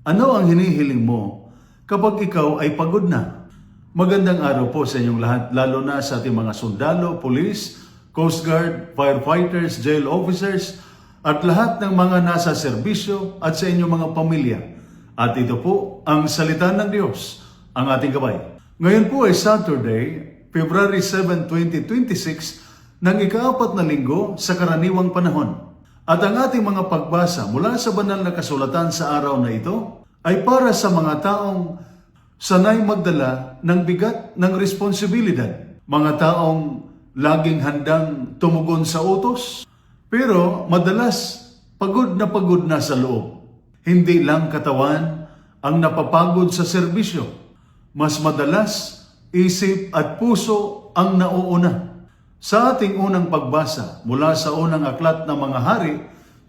Ano ang hinihiling mo kapag ikaw ay pagod na? Magandang araw po sa inyong lahat, lalo na sa ating mga sundalo, police, Coast Guard, firefighters, jail officers, at lahat ng mga nasa serbisyo at sa inyong mga pamilya. At ito po ang salita ng Diyos, ang ating gabay. Ngayon po ay Saturday, February 7, 2026, ng ika-4 na linggo sa karaniwang panahon. At ang ating mga pagbasa mula sa banal na kasulatan sa araw na ito ay para sa mga taong sanay magdala ng bigat ng responsibilidad. Mga taong laging handang tumugon sa utos, pero madalas pagod na sa loob. Hindi lang katawan ang napapagod sa serbisyo. Mas madalas, isip at puso ang nauuna. Sa ating unang pagbasa mula sa unang aklat ng mga hari,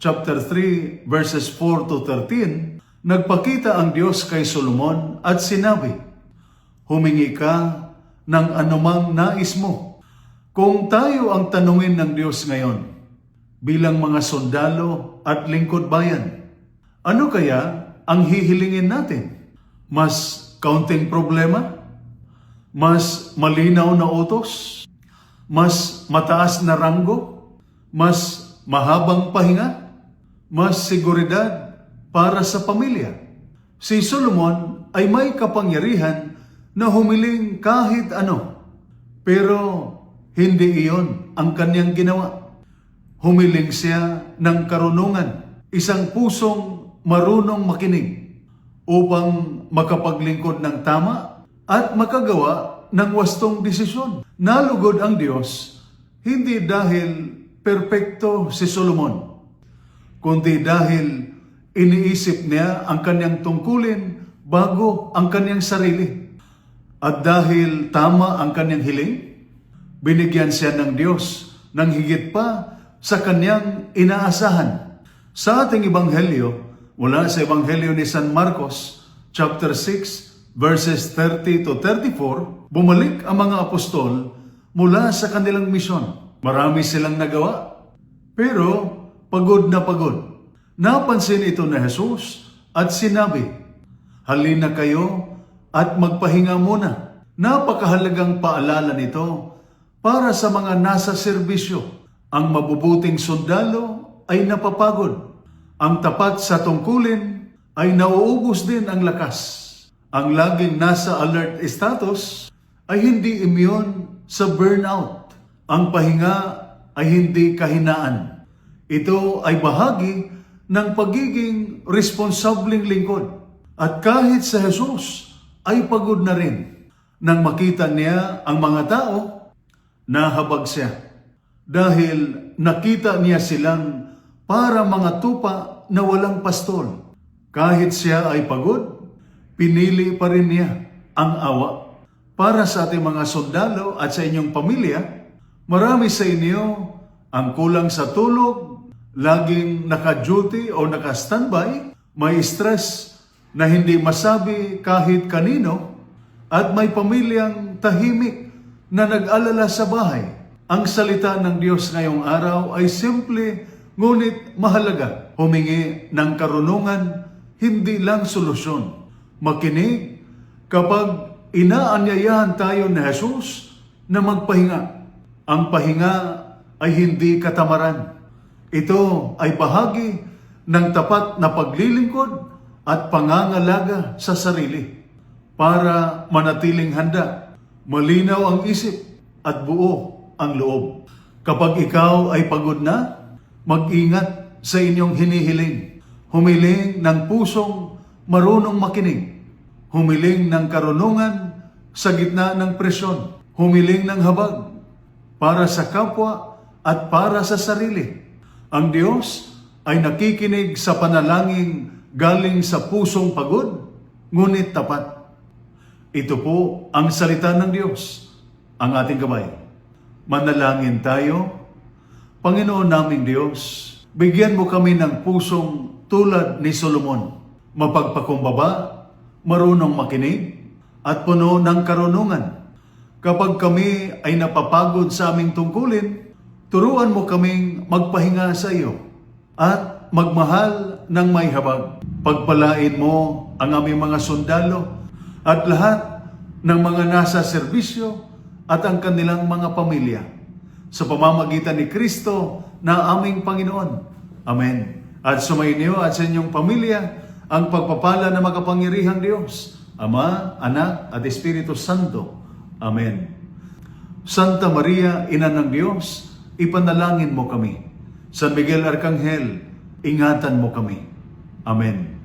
chapter 3, verses 4 to 13, nagpakita ang Diyos kay Solomon at sinabi, "Humingi ka ng anumang nais mo." Kung tayo ang tanungin ng Diyos ngayon, bilang mga sundalo at lingkod bayan, ano kaya ang hihilingin natin? Mas kaunting problema? Mas malinaw na utos? Mas mataas na ranggo? Mas mahabang pahinga? Mas seguridad para sa pamilya? Si Solomon ay may kapangyarihan na humiling kahit ano. Pero hindi iyon ang kanyang ginawa. Humiling siya ng karunungan, isang pusong marunong makinig upang makapaglingkod ng tama at makagawa ng wastong desisyon. Nalugod ang Diyos hindi dahil perpekto si Solomon, kundi dahil iniisip niya ang kanyang tungkulin bago ang kanyang sarili. At dahil tama ang kanyang hiling, binigyan siya ng Diyos ng higit pa sa kanyang inaasahan. Sa ating ebanghelyo, mula sa ebanghelyo ni San Marcos, chapter 6, verses 30 to 34, bumalik ang mga apostol mula sa kanilang misyon. Marami silang nagawa, pero pagod na pagod. Napansin ito ni Jesus at sinabi, "Halina kayo at magpahinga muna." Napakahalagang paalala nito para sa mga nasa serbisyo. Ang mabubuting sundalo ay napapagod. Ang tapat sa tungkulin ay nauubos din ang lakas. Ang laging nasa alert status ay hindi immune sa burnout. Ang pahinga ay hindi kahinaan. Ito ay bahagi ng pagiging responsableng lingkod. At kahit sa Jesus ay pagod na rin. Nang makita niya ang mga tao, nahabag siya. Dahil nakita niya silang para mga tupa na walang pastol. Kahit siya ay pagod, pinili pa rin niya ang awa. Para sa ating mga sundalo at sa inyong pamilya, marami sa inyo ang kulang sa tulog, laging naka-duty o naka-standby, may stress na hindi masabi kahit kanino, at may pamilyang tahimik na nag-alala sa bahay. Ang salita ng Diyos ngayong araw ay simple ngunit mahalaga. Humingi ng karunungan, hindi lang solusyon. Makinig kapag inaanyayahan tayo ni Jesus na magpahinga. Ang pahinga ay hindi katamaran. Ito ay bahagi ng tapat na paglilingkod at pangangalaga sa sarili para manatiling handa, malinaw ang isip at buo ang loob. Kapag ikaw ay pagod na, mag-ingat sa inyong hinihiling. Humiling ng pusong marunong makinig. Humiling ng karunungan sa gitna ng presyon. Humiling ng habag para sa kapwa at para sa sarili. Ang Diyos ay nakikinig sa panalangin galing sa pusong pagod, ngunit tapat. Ito po ang salita ng Diyos, ang ating gabay. Manalangin tayo. Panginoon naming Diyos, bigyan mo kami ng pusong tulad ni Solomon, mapagpakumbaba, marunong makinig, at puno ng karunungan. Kapag kami ay napapagod sa aming tungkulin, turuan mo kaming magpahinga sa iyo at magmahal ng may habag. Pagpalain mo ang aming mga sundalo at lahat ng mga nasa serbisyo at ang kanilang mga pamilya sa pamamagitan ni Kristo na aming Panginoon. Amen. At sumainyo at sa inyong pamilya ang pagpapala ng makapangyarihang Diyos, Ama, Anak, at Espiritu Santo. Amen. Santa Maria, Ina ng Diyos, ipanalangin mo kami. San Miguel Arcangel, ingatan mo kami. Amen.